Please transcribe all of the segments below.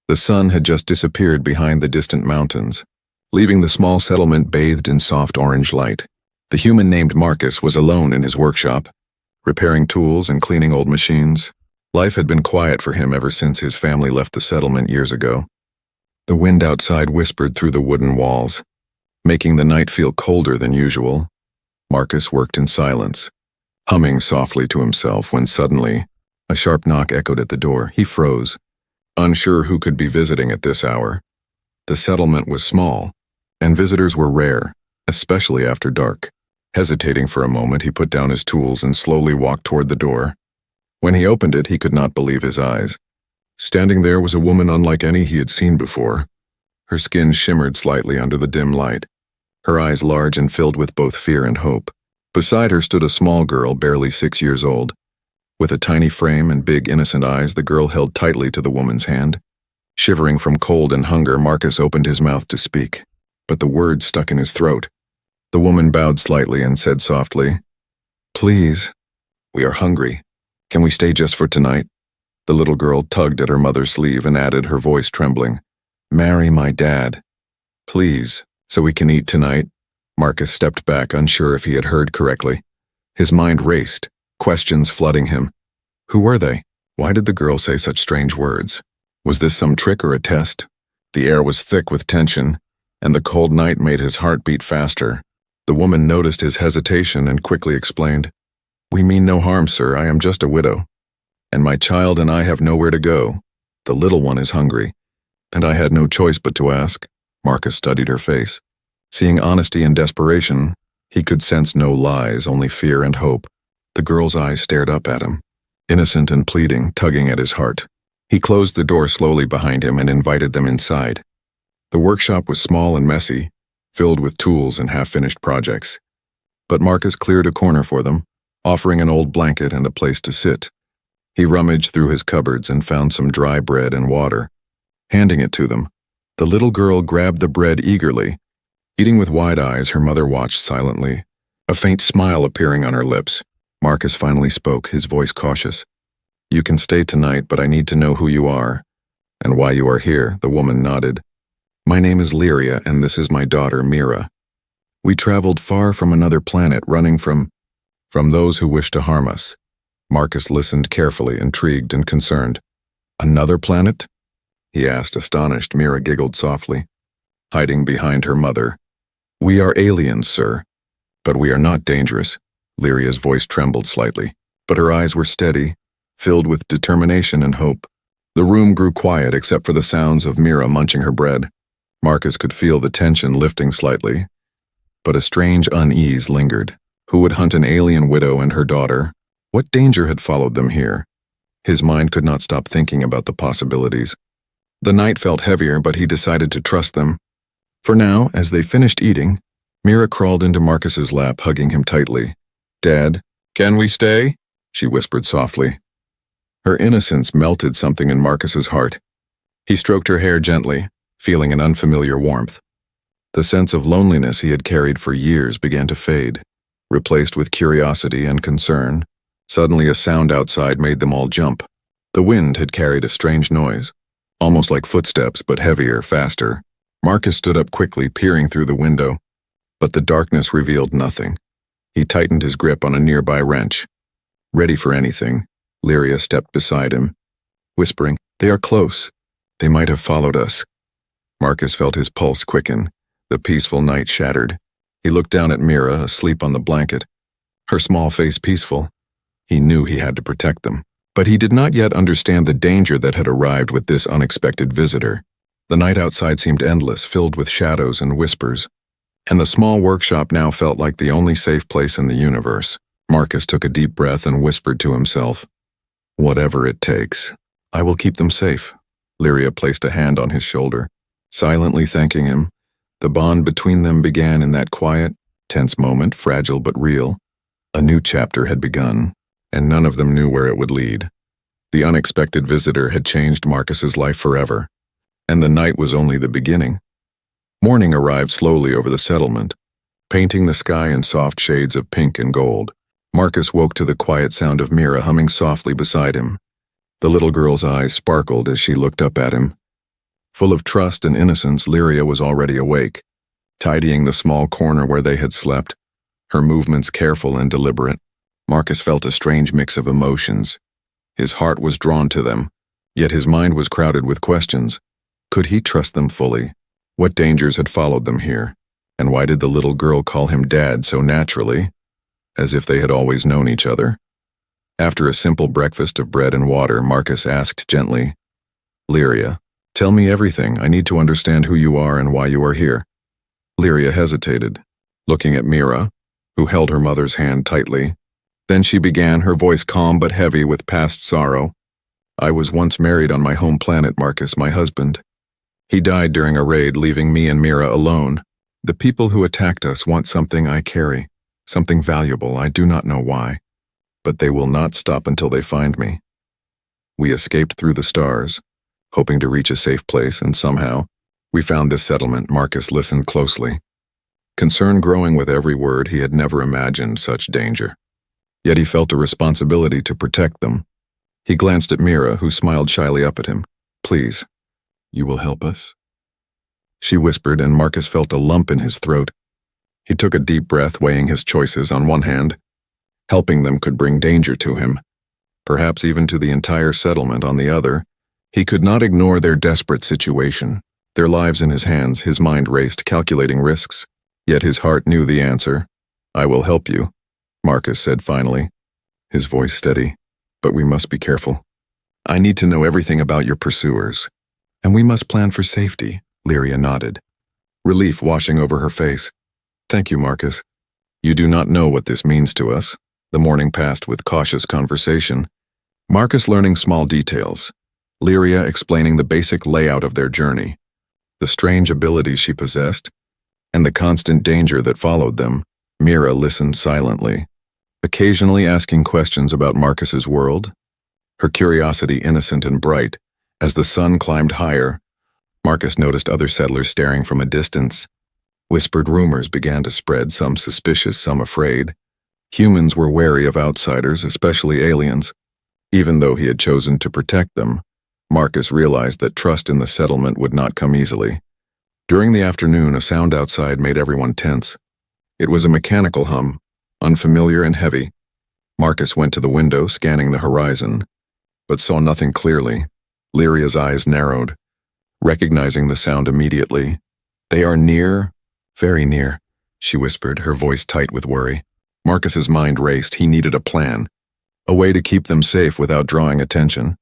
The sun had just disappeared behind the distant mountains, leaving the small settlement bathed in soft orange light. The human named Marcus was alone in his workshop, repairing tools and cleaning old machines. Life had been quiet for him ever since his family left the settlement years ago. The wind outside whispered through the wooden walls, making the night feel colder than usual. Marcus worked in silence, humming softly to himself when suddenly a sharp knock echoed at the door. He froze, unsure who could be visiting at this hour. The settlement was small, and visitors were rare, especially after dark. Hesitating for a moment, he put down his tools and slowly walked toward the door. When he opened it, he could not believe his eyes. Standing there was a woman unlike any he had seen before. Her skin shimmered slightly under the dim light, her eyes large and filled with both fear and hope. Beside her stood a small girl, barely 6 years old. With a tiny frame and big, innocent eyes, the girl held tightly to the woman's hand. Shivering from cold and hunger, Marcus opened his mouth to speak, but the words stuck in his throat. The woman bowed slightly and said softly, "Please, we are hungry. Can we stay just for tonight?" The little girl tugged at her mother's sleeve and added, her voice trembling, "Marry my dad. Please, so we can eat tonight." Marcus stepped back, unsure if he had heard correctly. His mind raced, questions flooding him. Who were they? Why did the girl say such strange words? Was this some trick or a test? The air was thick with tension, and the cold night made his heart beat faster. The woman noticed his hesitation and quickly explained, "We mean no harm, sir. I am just a widow, and my child and I have nowhere to go. The little one is hungry, and I had no choice but to ask." Marcus studied her face. Seeing honesty and desperation, he could sense no lies, only fear and hope. The girl's eyes stared up at him, innocent and pleading, tugging at his heart. He closed the door slowly behind him and invited them inside. The workshop was small and messy, filled with tools and half-finished projects. But Marcus cleared a corner for them, offering an old blanket and a place to sit. He rummaged through his cupboards and found some dry bread and water. Handing it to them, the little girl grabbed the bread eagerly. Eating with wide eyes, her mother watched silently, a faint smile appearing on her lips. Marcus finally spoke, his voice cautious. "You can stay tonight, but I need to know who you are and why you are here." The woman nodded. "My name is Lyria, and this is my daughter, Mira. We traveled far from another planet, running from those who wish to harm us." Marcus listened carefully, intrigued and concerned. "Another planet?" he asked, astonished. Mira giggled softly, hiding behind her mother. "We are aliens, sir, but we are not dangerous." Lyria's voice trembled slightly, but her eyes were steady, filled with determination and hope. The room grew quiet except for the sounds of Mira munching her bread. Marcus could feel the tension lifting slightly, but a strange unease lingered. Who would hunt an alien widow and her daughter? What danger had followed them here? His mind could not stop thinking about the possibilities. The night felt heavier, but he decided to trust them. For now, as they finished eating, Mira crawled into Marcus's lap, hugging him tightly. "Dad, can we stay?" she whispered softly. Her innocence melted something in Marcus's heart. He stroked her hair gently, feeling an unfamiliar warmth. The sense of loneliness he had carried for years began to fade, replaced with curiosity and concern. Suddenly a sound outside made them all jump. The wind had carried a strange noise, almost like footsteps, but heavier, faster. Marcus stood up quickly, peering through the window, but the darkness revealed nothing. He tightened his grip on a nearby wrench. Ready for anything, Lyria stepped beside him, whispering, "They are close. They might have followed us." Marcus felt his pulse quicken. The peaceful night shattered. He looked down at Mira, asleep on the blanket, her small face peaceful. He knew he had to protect them, but he did not yet understand the danger that had arrived with this unexpected visitor. The night outside seemed endless, filled with shadows and whispers, and the small workshop now felt like the only safe place in the universe. Marcus took a deep breath and whispered to himself, "Whatever it takes, I will keep them safe." Lyria placed a hand on his shoulder, silently thanking him. The bond between them began in that quiet, tense moment, fragile but real. A new chapter had begun, and none of them knew where it would lead. The unexpected visitor had changed Marcus's life forever, and the night was only the beginning. Morning arrived slowly over the settlement, painting the sky in soft shades of pink and gold. Marcus woke to the quiet sound of Mira humming softly beside him. The little girl's eyes sparkled as she looked up at him, Full of trust and innocence, Lyria was already awake, tidying the small corner where they had slept, her movements careful and deliberate. Marcus felt a strange mix of emotions. His heart was drawn to them, yet his mind was crowded with questions. Could he trust them fully? What dangers had followed them here? And why did the little girl call him Dad so naturally, as if they had always known each other? After a simple breakfast of bread and water, Marcus asked gently, "Lyria, tell me everything. I need to understand who you are and why you are here." Lyria hesitated, looking at Mira, who held her mother's hand tightly. Then she began, her voice calm but heavy with past sorrow. "I was once married on my home planet, Marcus, my husband. He died during a raid, leaving me and Mira alone. The people who attacked us want something I carry, something valuable. I do not know why, but they will not stop until they find me. We escaped through the stars, hoping to reach a safe place, and somehow we found this settlement." Marcus listened closely, concern growing with every word. He had never imagined such danger. Yet he felt a responsibility to protect them. He glanced at Mira, who smiled shyly up at him. "Please, you will help us?" she whispered, and Marcus felt a lump in his throat. He took a deep breath, weighing his choices. On one hand, helping them could bring danger to him, perhaps even to the entire settlement. On the other, he could not ignore their desperate situation. Their lives in his hands, his mind raced, calculating risks. Yet his heart knew the answer. "I will help you," Marcus said finally, his voice steady. "But we must be careful. I need to know everything about your pursuers, and we must plan for safety." Lyria nodded, relief washing over her face. "Thank you, Marcus. You do not know what this means to us." The morning passed with cautious conversation, Marcus learning small details, Lyria explaining the basic layout of their journey, the strange abilities she possessed, and the constant danger that followed them. Mira listened silently, occasionally asking questions about Marcus's world, her curiosity innocent and bright. As the sun climbed higher, Marcus noticed other settlers staring from a distance. Whispered rumors began to spread, some suspicious, some afraid. Humans were wary of outsiders, especially aliens. Even though he had chosen to protect them, Marcus realized that trust in the settlement would not come easily. During the afternoon, a sound outside made everyone tense. It was a mechanical hum, unfamiliar and heavy. Marcus went to the window, scanning the horizon, but saw nothing clearly. Lyria's eyes narrowed, recognizing the sound immediately. "They are near, very near," she whispered, her voice tight with worry. Marcus's mind raced. He needed a plan, a way to keep them safe without drawing attention.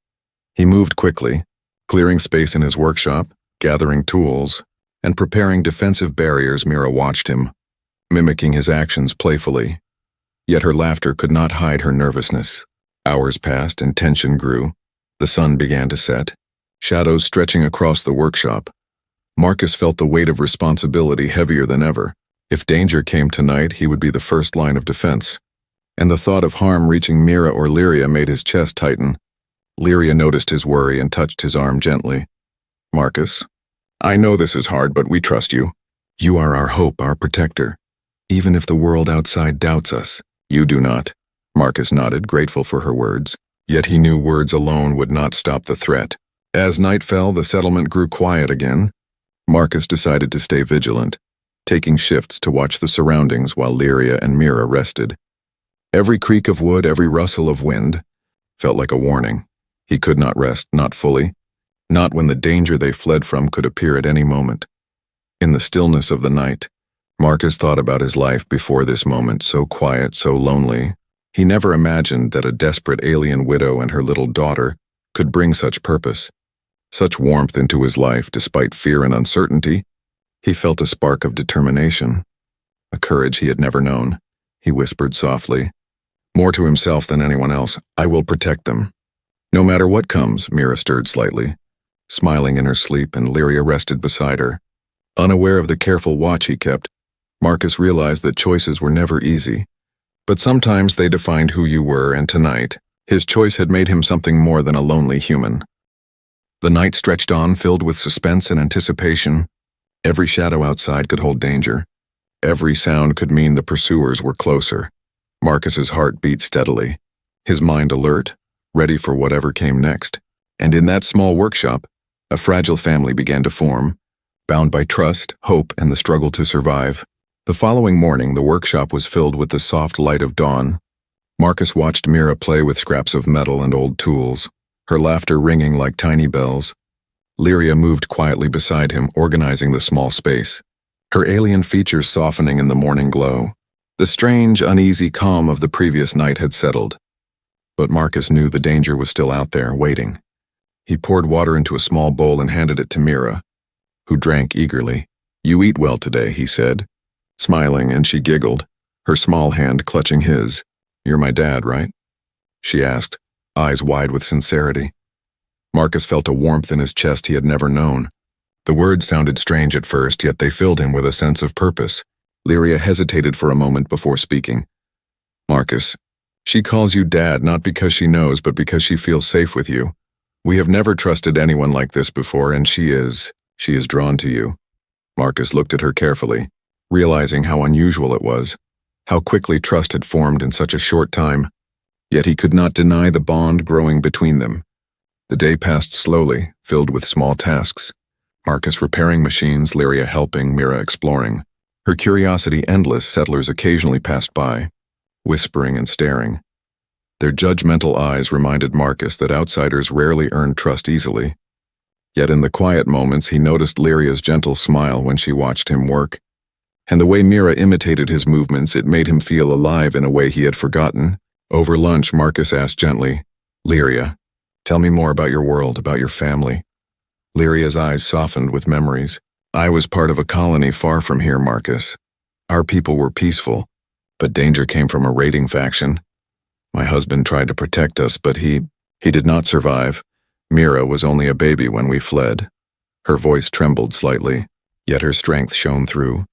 He moved quickly, clearing space in his workshop, gathering tools, and preparing defensive barriers. Mira watched him, mimicking his actions playfully. Yet her laughter could not hide her nervousness. Hours passed and tension grew. The sun began to set, shadows stretching across the workshop. Marcus felt the weight of responsibility heavier than ever. If danger came tonight, he would be the first line of defense. And the thought of harm reaching Mira or Lyria made his chest tighten. Lyria noticed his worry and touched his arm gently. "Marcus, I know this is hard, but we trust you. You are our hope, our protector. Even if the world outside doubts us, you do not." Marcus nodded, grateful for her words. Yet he knew words alone would not stop the threat. As night fell, the settlement grew quiet again. Marcus decided to stay vigilant, taking shifts to watch the surroundings while Lyria and Mira rested. Every creak of wood, every rustle of wind, felt like a warning. He could not rest, not fully, not when the danger they fled from could appear at any moment. In the stillness of the night, Marcus thought about his life before this moment, so quiet, so lonely. He never imagined that a desperate alien widow and her little daughter could bring such purpose, such warmth into his life despite fear and uncertainty. He felt a spark of determination, a courage he had never known. He whispered softly, more to himself than anyone else, "I will protect them." "No matter what comes," Mira stirred slightly, smiling in her sleep, and Lyria rested beside her. Unaware of the careful watch he kept, Marcus realized that choices were never easy, but sometimes they defined who you were, and tonight, his choice had made him something more than a lonely human. The night stretched on, filled with suspense and anticipation. Every shadow outside could hold danger. Every sound could mean the pursuers were closer. Marcus's heart beat steadily, his mind alert, ready for whatever came next. And in that small workshop, A fragile family began to form, bound by trust, hope, and the struggle to survive. The following morning, the workshop was filled with the soft light of dawn. Marcus watched Mira play with scraps of metal and old tools, her laughter ringing like tiny bells. Lyria moved quietly beside him, organizing the small space, her alien features softening in the morning glow. The strange, uneasy calm of the previous night had settled. But Marcus knew the danger was still out there, waiting. He poured water into a small bowl and handed it to Mira, who drank eagerly. "You eat well today," he said, smiling, and she giggled, her small hand clutching his. "You're my dad, right?" she asked, eyes wide with sincerity. Marcus felt a warmth in his chest he had never known. The words sounded strange at first, yet they filled him with a sense of purpose. Lyria hesitated for a moment before speaking. "Marcus, she calls you Dad not because she knows, but because she feels safe with you. We have never trusted anyone like this before, and she is drawn to you." Marcus looked at her carefully, realizing how unusual it was, how quickly trust had formed in such a short time. Yet he could not deny the bond growing between them. The day passed slowly, filled with small tasks. Marcus repairing machines, Lyria helping, Mira exploring. Her curiosity endless, settlers occasionally passed by, whispering and staring. Their judgmental eyes reminded Marcus that outsiders rarely earn trust easily. Yet in the quiet moments he noticed Lyria's gentle smile when she watched him work. And the way Mira imitated his movements, it made him feel alive in a way he had forgotten. Over lunch, Marcus asked gently, "Lyria, tell me more about your world, about your family." Lyria's eyes softened with memories. "I was part of a colony far from here, Marcus. Our people were peaceful, but danger came from a raiding faction. My husband tried to protect us, but he did not survive. Mira was only a baby when we fled." Her voice trembled slightly, yet her strength shone through.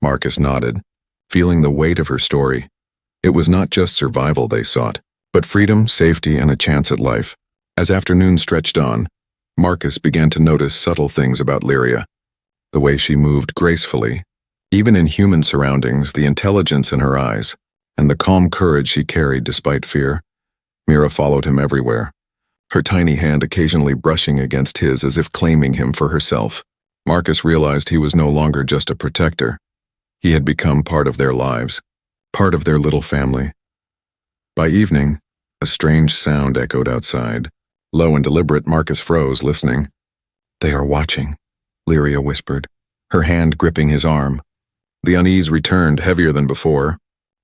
Marcus nodded, feeling the weight of her story. It was not just survival they sought, but freedom, safety, and a chance at life. As afternoon stretched on, Marcus began to notice subtle things about Lyria. The way she moved gracefully, even in human surroundings, the intelligence in her eyes, and the calm courage she carried despite fear. Mira followed him everywhere, her tiny hand occasionally brushing against his as if claiming him for herself. Marcus realized he was no longer just a protector. He had become part of their lives, part of their little family. By evening, a strange sound echoed outside. Low and deliberate, Marcus froze, listening. "They are watching," Lyria whispered, her hand gripping his arm. The unease returned, heavier than before.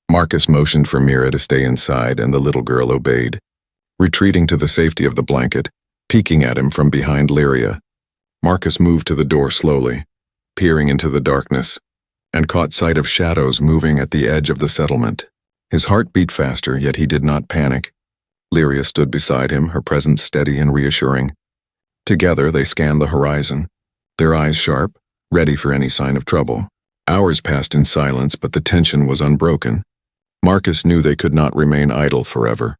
Marcus motioned for Mira to stay inside, and the little girl obeyed, retreating to the safety of the blanket, peeking at him from behind Lyria. Marcus moved to the door slowly, peering into the darkness, and caught sight of shadows moving at the edge of the settlement. His heart beat faster, yet he did not panic. Lyria stood beside him, her presence steady and reassuring. Together they scanned the horizon, their eyes sharp, ready for any sign of trouble. Hours passed in silence, but the tension was unbroken. Marcus knew they could not remain idle forever.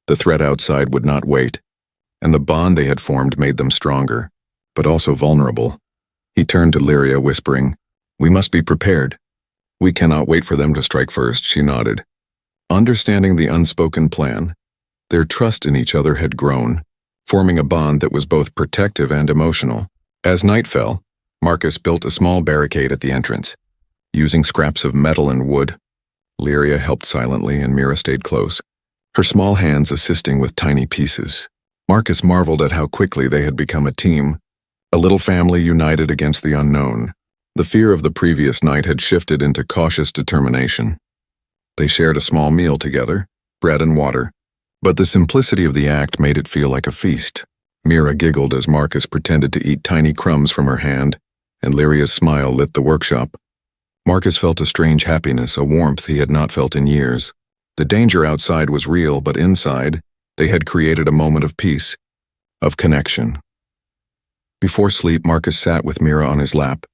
The threat outside would not wait, and the bond they had formed made them stronger, but also vulnerable. He turned to Lyria, whispering, "We must be prepared. We cannot wait for them to strike first," she nodded. Understanding the unspoken plan, their trust in each other had grown, forming a bond that was both protective and emotional. As night fell, Marcus built a small barricade at the entrance, using scraps of metal and wood. Lyria helped silently, and Mira stayed close, her small hands assisting with tiny pieces. Marcus marveled at how quickly they had become a team, a little family united against the unknown. The fear of the previous night had shifted into cautious determination. They shared a small meal together, bread and water, but the simplicity of the act made it feel like a feast. Mira giggled as Marcus pretended to eat tiny crumbs from her hand, and Lyria's smile lit the workshop. Marcus felt a strange happiness, a warmth he had not felt in years. The danger outside was real, but inside, they had created a moment of peace, of connection. Before sleep, Marcus sat with Mira on his lap,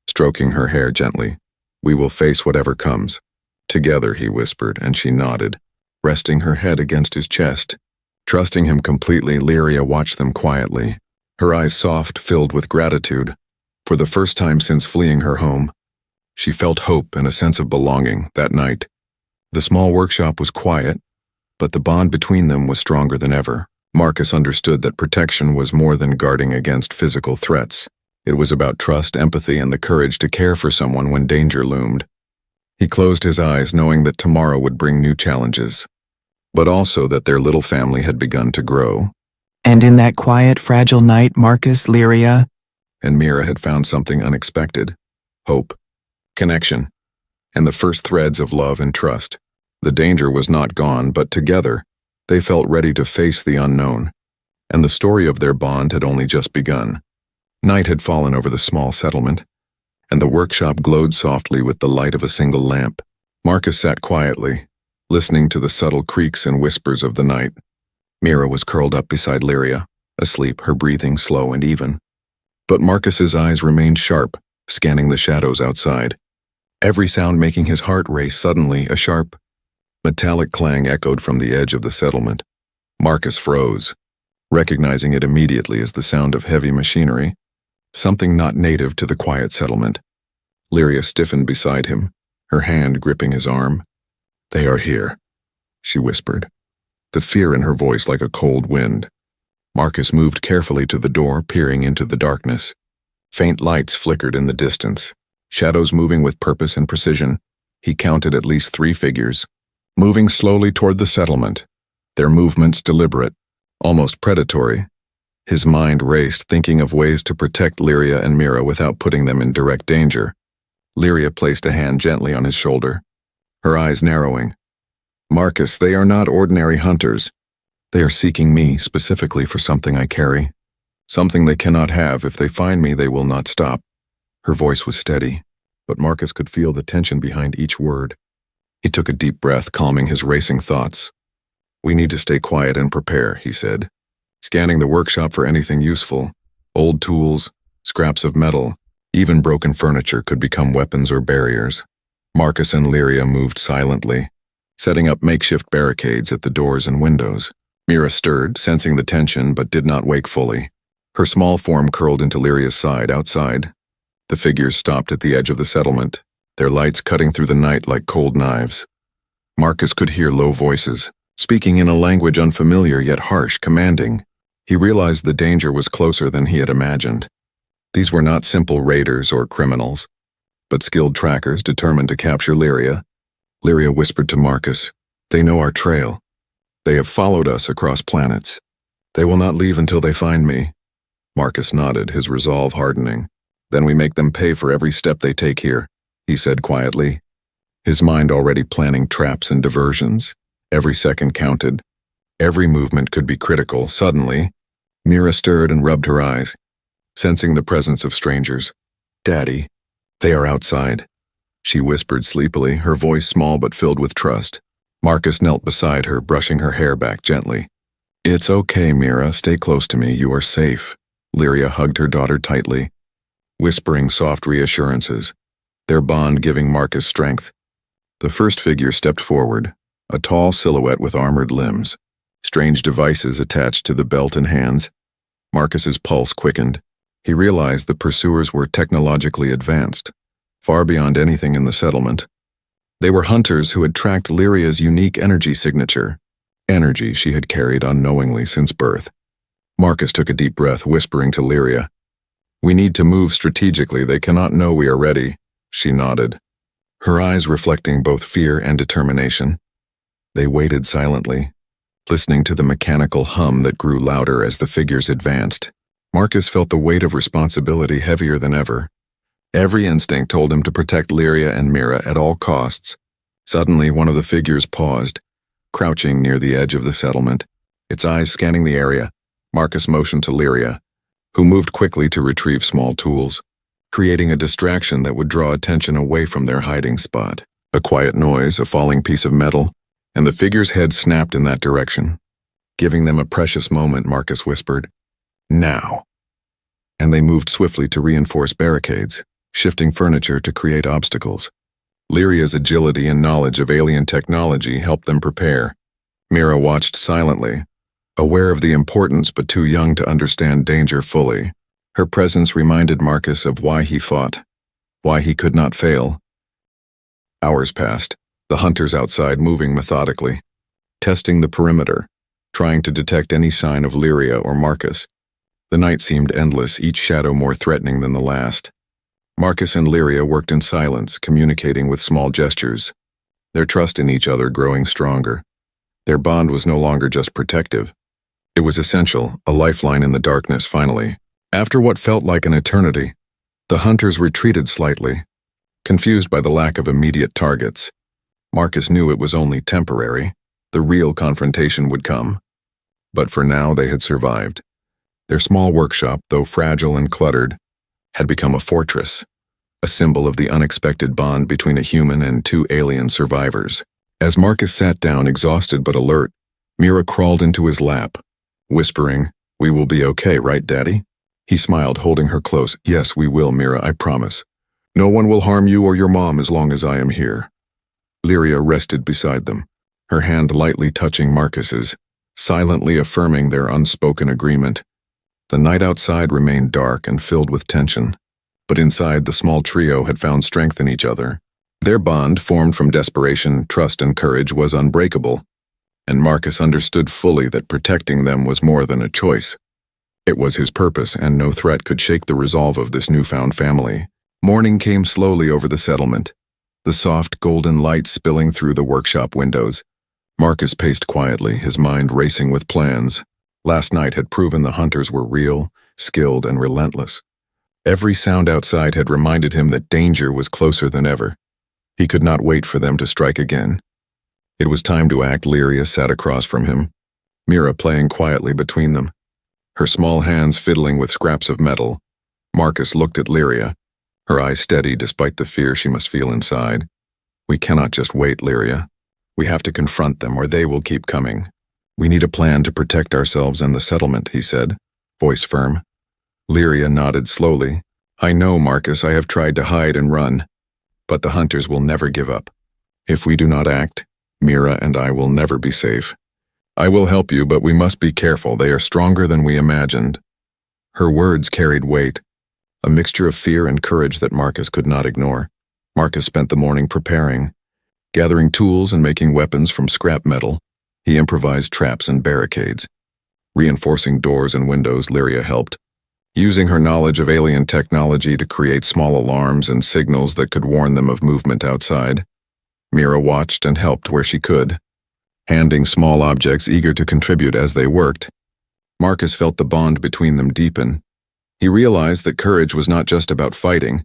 stroking her hair gently. "We will face whatever comes. Together," he whispered, and she nodded, resting her head against his chest. Trusting him completely, Lyria watched them quietly, her eyes soft, filled with gratitude. For the first time since fleeing her home, she felt hope and a sense of belonging that night. The small workshop was quiet, but the bond between them was stronger than ever. Marcus understood that protection was more than guarding against physical threats. It was about trust, empathy, and the courage to care for someone when danger loomed. He closed his eyes, knowing that tomorrow would bring new challenges, but also that their little family had begun to grow. And in that quiet, fragile night, Marcus, Lyria, and Mira had found something unexpected: hope, connection, and the first threads of love and trust. The danger was not gone, but together, they felt ready to face the unknown, and the story of their bond had only just begun. Night had fallen over the small settlement, and the workshop glowed softly with the light of a single lamp. Marcus sat quietly, listening to the subtle creaks and whispers of the night. Mira was curled up beside Lyria, asleep, her breathing slow and even. But Marcus's eyes remained sharp, scanning the shadows outside. Every sound making his heart race. Suddenly, a sharp, metallic clang echoed from the edge of the settlement. Marcus froze, recognizing it immediately as the sound of heavy machinery, something not native to the quiet settlement. Lyria stiffened beside him, her hand gripping his arm. "They are here," she whispered, the fear in her voice like a cold wind. Marcus moved carefully to the door, peering into the darkness. Faint lights flickered in the distance, shadows moving with purpose and precision. He counted at least 3 figures, moving slowly toward the settlement, their movements deliberate, almost predatory. His mind raced, thinking of ways to protect Lyria and Mira without putting them in direct danger. Lyria placed a hand gently on his shoulder, her eyes narrowing. "Marcus, they are not ordinary hunters. They are seeking me specifically for something I carry. Something they cannot have. If they find me, they will not stop." Her voice was steady, but Marcus could feel the tension behind each word. He took a deep breath, calming his racing thoughts. "We need to stay quiet and prepare," he said, scanning the workshop for anything useful. Old tools, scraps of metal, even broken furniture could become weapons or barriers. Marcus and Lyria moved silently, setting up makeshift barricades at the doors and windows. Mira stirred, sensing the tension, but did not wake fully. Her small form curled into Lyria's side. Outside, the figures stopped at the edge of the settlement, their lights cutting through the night like cold knives. Marcus could hear low voices, speaking in a language unfamiliar yet harsh, commanding. He realized the danger was closer than he had imagined. These were not simple raiders or criminals, but skilled trackers determined to capture Lyria. Lyria whispered to Marcus, "They know our trail. They have followed us across planets. They will not leave until they find me." Marcus nodded, his resolve hardening. "Then we make them pay for every step they take here," he said quietly, his mind already planning traps and diversions. Every second counted. Every movement could be critical. Suddenly, Mira stirred and rubbed her eyes, sensing the presence of strangers. "Daddy, they are outside," she whispered sleepily, her voice small but filled with trust. Marcus knelt beside her, brushing her hair back gently. "It's okay, Mira. Stay close to me. You are safe." Lyria hugged her daughter tightly, whispering soft reassurances, their bond giving Marcus strength. The first figure stepped forward, a tall silhouette with armored limbs, strange devices attached to the belt and hands. Marcus's pulse quickened. He realized the pursuers were technologically advanced, far beyond anything in the settlement. They were hunters who had tracked Lyria's unique energy signature, energy she had carried unknowingly since birth. Marcus took a deep breath, whispering to Lyria, "We need to move strategically. They cannot know we are ready." She nodded, her eyes reflecting both fear and determination. They waited silently, listening to the mechanical hum that grew louder as the figures advanced. Marcus felt the weight of responsibility heavier than ever. Every instinct told him to protect Lyria and Mira at all costs. Suddenly, one of the figures paused, crouching near the edge of the settlement, its eyes scanning the area. Marcus motioned to Lyria, who moved quickly to retrieve small tools, creating a distraction that would draw attention away from their hiding spot. A quiet noise, a falling piece of metal, and the figure's head snapped in that direction. Giving them a precious moment, Marcus whispered, "Now." And they moved swiftly to reinforce barricades, shifting furniture to create obstacles. Lyria's agility and knowledge of alien technology helped them prepare. Mira watched silently, aware of the importance but too young to understand danger fully. Her presence reminded Marcus of why he fought, why he could not fail. Hours passed, the hunters outside moving methodically, testing the perimeter, trying to detect any sign of Lyria or Marcus. The night seemed endless, each shadow more threatening than the last. Marcus and Lyria worked in silence, communicating with small gestures, their trust in each other growing stronger. Their bond was no longer just protective. It was essential, a lifeline in the darkness finally. After what felt like an eternity, the hunters retreated slightly, confused by the lack of immediate targets. Marcus knew it was only temporary. The real confrontation would come. But for now they had survived. Their small workshop, though fragile and cluttered, had become a fortress, a symbol of the unexpected bond between a human and two alien survivors. As Marcus sat down, exhausted but alert, Mira crawled into his lap, whispering, "We will be okay, right, Daddy?" He smiled, holding her close. "Yes, we will, Mira, I promise. No one will harm you or your mom as long as I am here." Lyria rested beside them, her hand lightly touching Marcus's, silently affirming their unspoken agreement. The night outside remained dark and filled with tension, but inside the small trio had found strength in each other. Their bond, formed from desperation, trust, and courage, was unbreakable, and Marcus understood fully that protecting them was more than a choice. It was his purpose, and no threat could shake the resolve of this newfound family. Morning came slowly over the settlement, the soft golden light spilling through the workshop windows. Marcus paced quietly, his mind racing with plans. Last night had proven the hunters were real, skilled, and relentless. Every sound outside had reminded him that danger was closer than ever. He could not wait for them to strike again. It was time to act. Lyria sat across from him, Mira playing quietly between them, her small hands fiddling with scraps of metal. Marcus looked at Lyria, her eyes steady despite the fear she must feel inside. "We cannot just wait, Lyria. We have to confront them or they will keep coming. We need a plan to protect ourselves and the settlement," he said, voice firm. Lyria nodded slowly. "I know, Marcus, I have tried to hide and run, but the hunters will never give up. If we do not act, Mira and I will never be safe. I will help you, but we must be careful. They are stronger than we imagined." Her words carried weight, a mixture of fear and courage that Marcus could not ignore. Marcus spent the morning preparing, gathering tools and making weapons from scrap metal. He improvised traps and barricades. Reinforcing doors and windows, Lyria helped, using her knowledge of alien technology to create small alarms and signals that could warn them of movement outside. Mira watched and helped where she could, handing small objects, eager to contribute as they worked. Marcus felt the bond between them deepen. He realized that courage was not just about fighting,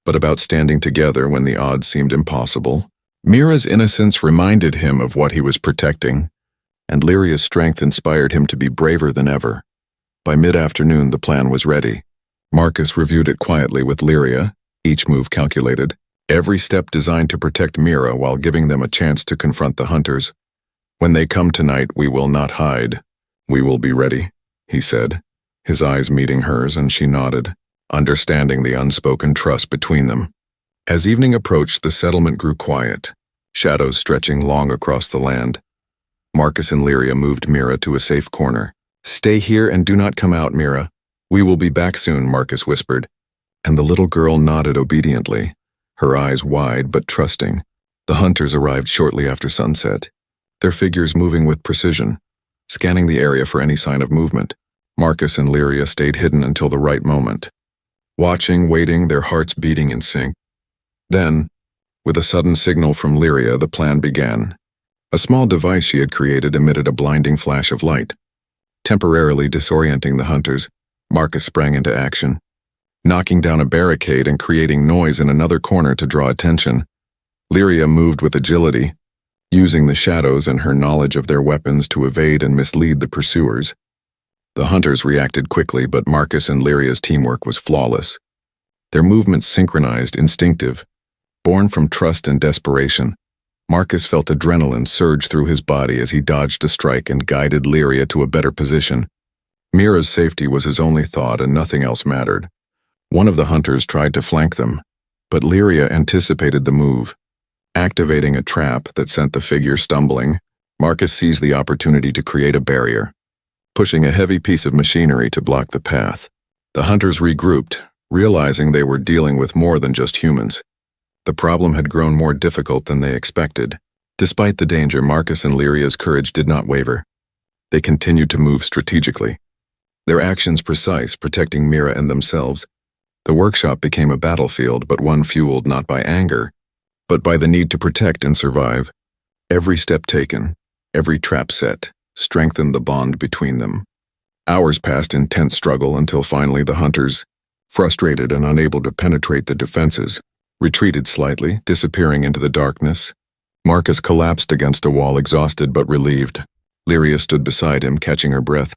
but about standing together when the odds seemed impossible. Mira's innocence reminded him of what he was protecting, and Lyria's strength inspired him to be braver than ever. By mid-afternoon, the plan was ready. Marcus reviewed it quietly with Lyria, each move calculated, every step designed to protect Mira while giving them a chance to confront the hunters. "When they come tonight, we will not hide. We will be ready," he said, his eyes meeting hers, and she nodded, understanding the unspoken trust between them. As evening approached, the settlement grew quiet, shadows stretching long across the land. Marcus and Lyria moved Mira to a safe corner. "Stay here and do not come out, Mira. We will be back soon," Marcus whispered, and the little girl nodded obediently, her eyes wide but trusting. The hunters arrived shortly after sunset, their figures moving with precision, scanning the area for any sign of movement. Marcus and Lyria stayed hidden until the right moment, watching, waiting, their hearts beating in sync. Then, with a sudden signal from Lyria, the plan began. A small device she had created emitted a blinding flash of light. Temporarily disorienting the hunters, Marcus sprang into action, knocking down a barricade and creating noise in another corner to draw attention. Lyria moved with agility, using the shadows and her knowledge of their weapons to evade and mislead the pursuers. The hunters reacted quickly, but Marcus and Lyria's teamwork was flawless. Their movements synchronized, instinctive, born from trust and desperation. Marcus felt adrenaline surge through his body as he dodged a strike and guided Lyria to a better position. Mira's safety was his only thought, and nothing else mattered. One of the hunters tried to flank them, but Lyria anticipated the move. Activating a trap that sent the figure stumbling, Marcus seized the opportunity to create a barrier, pushing a heavy piece of machinery to block the path. The hunters regrouped, realizing they were dealing with more than just humans. The problem had grown more difficult than they expected. Despite the danger, Marcus and Lyria's courage did not waver. They continued to move strategically, their actions precise, protecting Mira and themselves. The workshop became a battlefield, but one fueled not by anger, but by the need to protect and survive. Every step taken, every trap set, strengthened the bond between them. Hours passed in tense struggle until finally the hunters, frustrated and unable to penetrate the defenses, retreated slightly, disappearing into the darkness. Marcus collapsed against a wall, exhausted but relieved. Lyria stood beside him, catching her breath,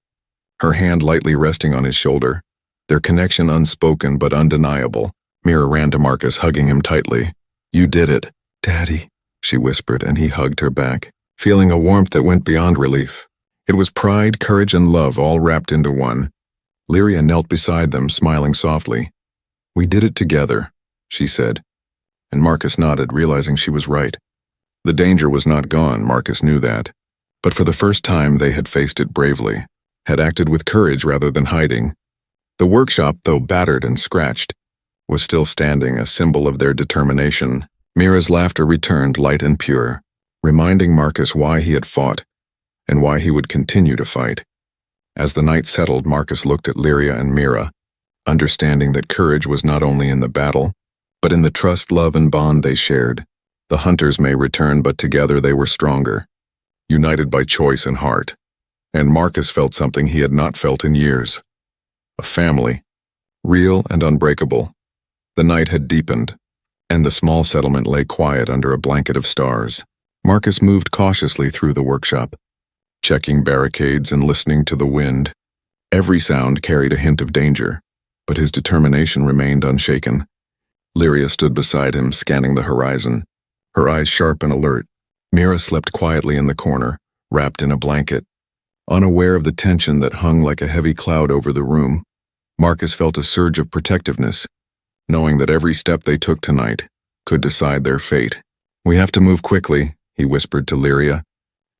her hand lightly resting on his shoulder, their connection unspoken but undeniable. Mira ran to Marcus, hugging him tightly. "You did it, Daddy," she whispered, and he hugged her back, feeling a warmth that went beyond relief. It was pride, courage, and love all wrapped into one. Lyria knelt beside them, smiling softly. "We did it together," she said, and Marcus nodded, realizing she was right. The danger was not gone, Marcus knew that. But for the first time they had faced it bravely, had acted with courage rather than hiding. The workshop, though battered and scratched, was still standing, a symbol of their determination. Mira's laughter returned, light and pure, reminding Marcus why he had fought, and why he would continue to fight. As the night settled, Marcus looked at Lyria and Mira, understanding that courage was not only in the battle, but in the trust, love, and bond they shared. The hunters may return, but together they were stronger, united by choice and heart. And Marcus felt something he had not felt in years. A family, real and unbreakable. The night had deepened, and the small settlement lay quiet under a blanket of stars. Marcus moved cautiously through the workshop, checking barricades and listening to the wind. Every sound carried a hint of danger, but his determination remained unshaken. Lyria stood beside him, scanning the horizon, her eyes sharp and alert. Mira slept quietly in the corner, wrapped in a blanket, unaware of the tension that hung like a heavy cloud over the room. Marcus felt a surge of protectiveness, knowing that every step they took tonight could decide their fate. "We have to move quickly," he whispered to Lyria.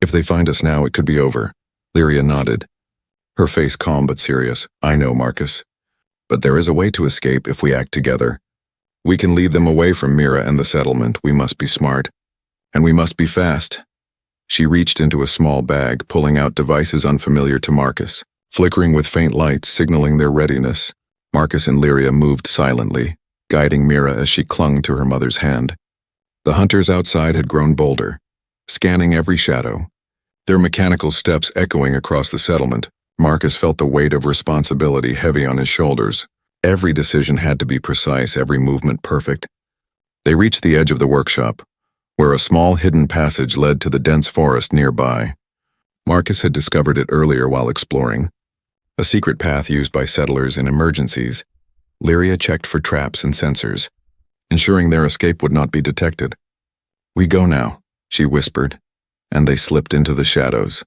"If they find us now, it could be over." Lyria nodded, her face calm but serious. "I know, Marcus. But there is a way to escape if we act together. We can lead them away from Mira and the settlement. We must be smart. And we must be fast." She reached into a small bag, pulling out devices unfamiliar to Marcus, flickering with faint lights, signaling their readiness. Marcus and Lyria moved silently, guiding Mira as she clung to her mother's hand. The hunters outside had grown bolder, scanning every shadow, their mechanical steps echoing across the settlement. Marcus felt the weight of responsibility heavy on his shoulders. Every decision had to be precise, every movement perfect. They reached the edge of the workshop, where a small hidden passage led to the dense forest nearby. Marcus had discovered it earlier while exploring, a secret path used by settlers in emergencies. Lyria checked for traps and sensors, ensuring their escape would not be detected. "We go now," she whispered, and they slipped into the shadows.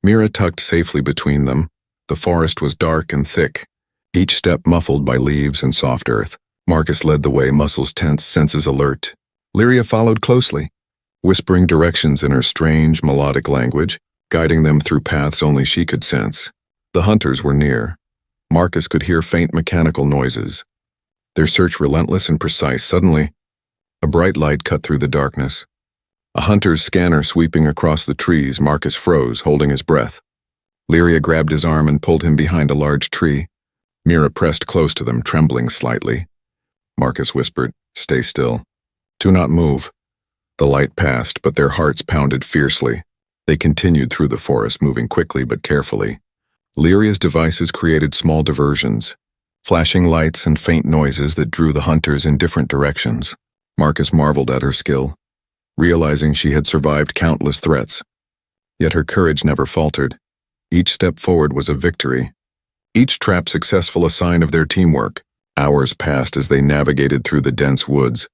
Mira tucked safely between them. The forest was dark and thick, each step muffled by leaves and soft earth. Marcus led the way, muscles tense, senses alert. Lyria followed closely, whispering directions in her strange, melodic language, guiding them through paths only she could sense. The hunters were near. Marcus could hear faint mechanical noises, their search relentless and precise. Suddenly, a bright light cut through the darkness. A hunter's scanner sweeping across the trees. Marcus froze, holding his breath. Lyria grabbed his arm and pulled him behind a large tree. Mira pressed close to them, trembling slightly. Marcus whispered, "Stay still. Do not move." The light passed, but their hearts pounded fiercely. They continued through the forest, moving quickly but carefully. Lyria's devices created small diversions, flashing lights and faint noises that drew the hunters in different directions. Marcus marveled at her skill, realizing she had survived countless threats. Yet her courage never faltered. Each step forward was a victory, each trap successful, a sign of their teamwork. Hours passed as they navigated through the dense woods,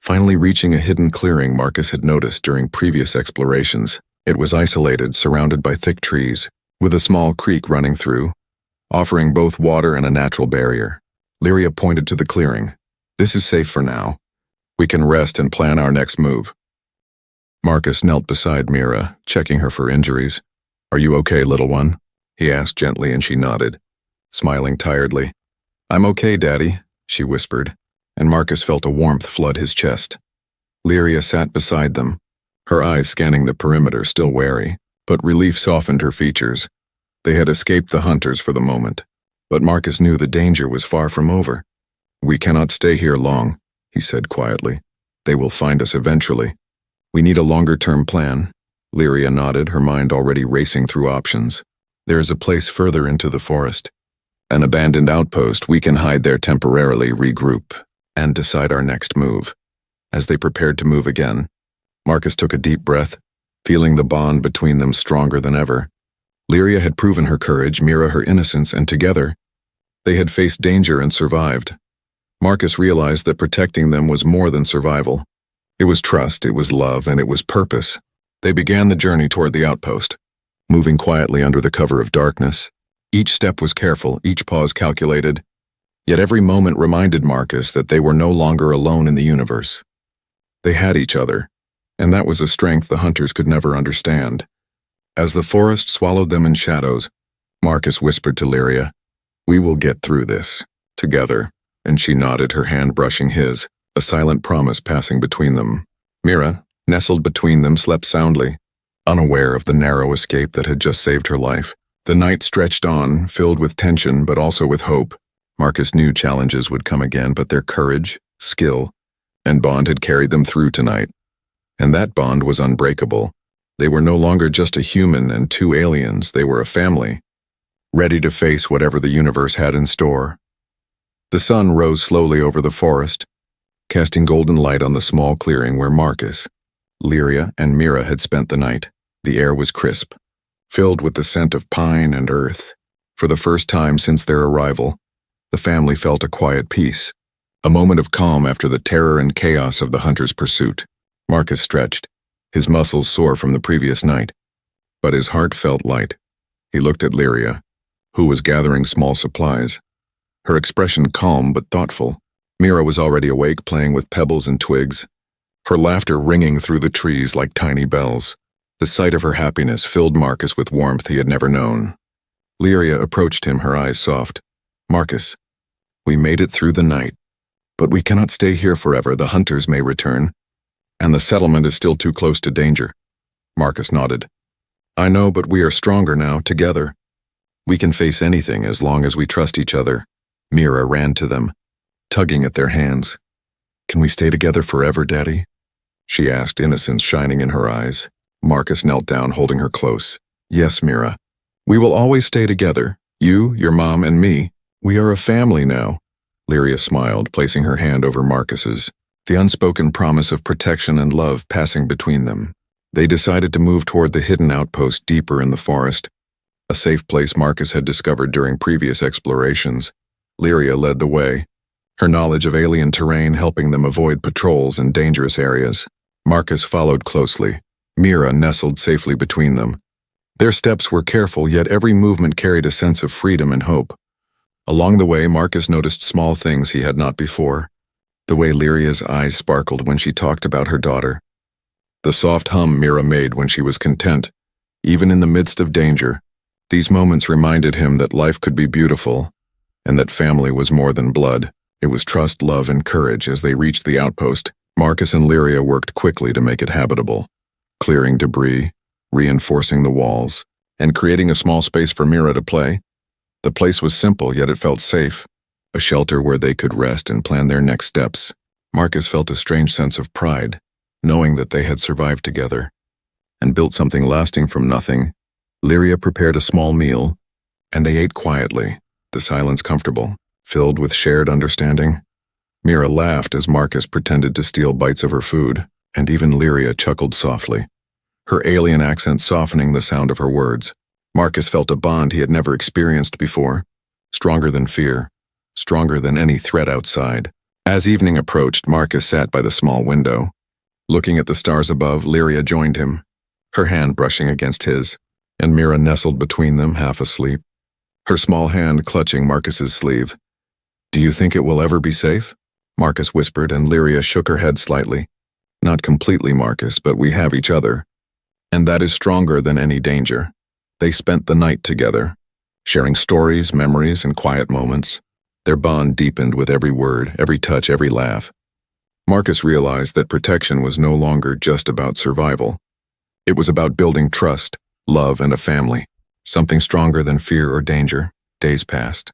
finally reaching a hidden clearing Marcus had noticed during previous explorations. It was isolated, surrounded by thick trees, with a small creek running through, offering both water and a natural barrier. Lyria pointed to the clearing. "This is safe for now. We can rest and plan our next move." Marcus knelt beside Mira, checking her for injuries. "Are you okay, little one?" he asked gently, and she nodded, smiling tiredly. "I'm okay, Daddy," she whispered, and Marcus felt a warmth flood his chest. Lyria sat beside them, her eyes scanning the perimeter, still wary. But relief softened her features. They had escaped the hunters for the moment. But Marcus knew the danger was far from over. "We cannot stay here long," he said quietly. "They will find us eventually. We need a longer-term plan." Lyria nodded, her mind already racing through options. "There is a place further into the forest. An abandoned outpost. We can hide there temporarily, regroup, and decide our next move." As they prepared to move again, Marcus took a deep breath, feeling the bond between them stronger than ever. Lyria had proven her courage, Mira her innocence, and together, they had faced danger and survived. Marcus realized that protecting them was more than survival. It was trust, it was love, and it was purpose. They began the journey toward the outpost, moving quietly under the cover of darkness. Each step was careful, each pause calculated, yet every moment reminded Marcus that they were no longer alone in the universe. They had each other, and that was a strength the hunters could never understand. As the forest swallowed them in shadows, Marcus whispered to Lyria, "We will get through this, together," and she nodded, her hand brushing his, a silent promise passing between them. Mira, nestled between them, slept soundly, unaware of the narrow escape that had just saved her life. The night stretched on, filled with tension but also with hope. Marcus knew challenges would come again, but their courage, skill, and bond had carried them through tonight. And that bond was unbreakable. They were no longer just a human and two aliens, they were a family, ready to face whatever the universe had in store. The sun rose slowly over the forest, casting golden light on the small clearing where Marcus, Lyria, and Mira had spent the night. The air was crisp, filled with the scent of pine and earth. For the first time since their arrival, the family felt a quiet peace, a moment of calm after the terror and chaos of the hunter's pursuit. Marcus stretched, his muscles sore from the previous night, but his heart felt light. He looked at Lyria, who was gathering small supplies, her expression calm but thoughtful. Mira was already awake, playing with pebbles and twigs, her laughter ringing through the trees like tiny bells. The sight of her happiness filled Marcus with warmth he had never known. Lyria approached him, her eyes soft. "Marcus, we made it through the night, but we cannot stay here forever. The hunters may return, and the settlement is still too close to danger." Marcus nodded. "I know, but we are stronger now, together. We can face anything as long as we trust each other." Mira ran to them, tugging at their hands. "Can we stay together forever, Daddy?" she asked, innocence shining in her eyes. Marcus knelt down, holding her close. "Yes, Mira. We will always stay together. You, your mom, and me. We are a family now." Lyria smiled, placing her hand over Marcus's, the unspoken promise of protection and love passing between them. They decided to move toward the hidden outpost deeper in the forest, a safe place Marcus had discovered during previous explorations. Lyria led the way, her knowledge of alien terrain helping them avoid patrols and dangerous areas. Marcus followed closely, Mira nestled safely between them. Their steps were careful, yet every movement carried a sense of freedom and hope. Along the way, Marcus noticed small things he had not before. The way Lyria's eyes sparkled when she talked about her daughter. The soft hum Mira made when she was content, even in the midst of danger. These moments reminded him that life could be beautiful, and that family was more than blood. It was trust, love, and courage. As they reached the outpost, Marcus and Lyria worked quickly to make it habitable, clearing debris, reinforcing the walls, and creating a small space for Mira to play. The place was simple, yet it felt safe, a shelter where they could rest and plan their next steps. Marcus felt a strange sense of pride, knowing that they had survived together and built something lasting from nothing. Lyria prepared a small meal, and they ate quietly, the silence comfortable, filled with shared understanding. Mira laughed as Marcus pretended to steal bites of her food, and even Lyria chuckled softly, her alien accent softening the sound of her words. Marcus felt a bond he had never experienced before, stronger than fear, stronger than any threat outside. As evening approached, Marcus sat by the small window. Looking at the stars above, Lyria joined him, her hand brushing against his, and Mira nestled between them, half asleep, her small hand clutching Marcus's sleeve. "Do you think it will ever be safe?" Marcus whispered, and Lyria shook her head slightly. "Not completely, Marcus, but we have each other, and that is stronger than any danger." They spent the night together, sharing stories, memories, and quiet moments. Their bond deepened with every word, every touch, every laugh. Marcus realized that protection was no longer just about survival. It was about building trust, love, and a family. Something stronger than fear or danger. Days passed,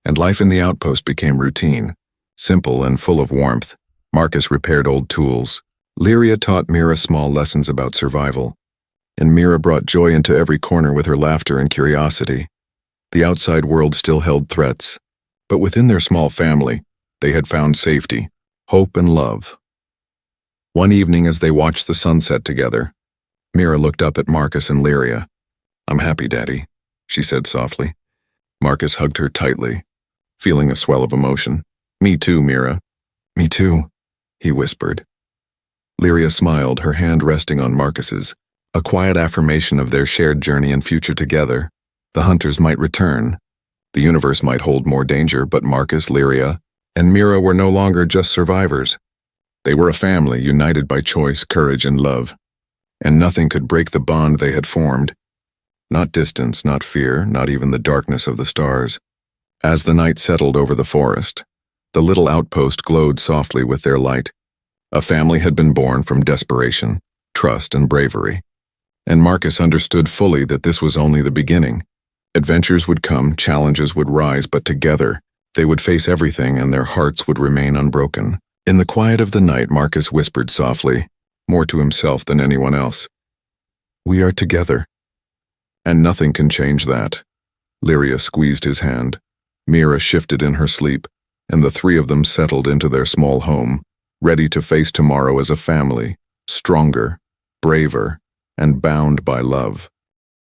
and life in the outpost became routine, simple and full of warmth. Marcus repaired old tools. Lyria taught Mira small lessons about survival, and Mira brought joy into every corner with her laughter and curiosity. The outside world still held threats, but within their small family, they had found safety, hope, and love. One evening as they watched the sunset together, Mira looked up at Marcus and Lyria. "I'm happy, Daddy," she said softly. Marcus hugged her tightly, feeling a swell of emotion. "Me too, Mira." "Me too," he whispered. Lyria smiled, her hand resting on Marcus's, a quiet affirmation of their shared journey and future together. The hunters might return. The universe might hold more danger, but Marcus, Lyria, and Mira were no longer just survivors. They were a family united by choice, courage, and love. And nothing could break the bond they had formed. Not distance, not fear, not even the darkness of the stars. As the night settled over the forest, the little outpost glowed softly with their light. A family had been born from desperation, trust, and bravery. And Marcus understood fully that this was only the beginning. Adventures would come, challenges would rise, but together, they would face everything and their hearts would remain unbroken. In the quiet of the night, Marcus whispered softly, more to himself than anyone else, "We are together." And nothing can change that. Lyria squeezed his hand. Mira shifted in her sleep, and the three of them settled into their small home, ready to face tomorrow as a family, stronger, braver, and bound by love.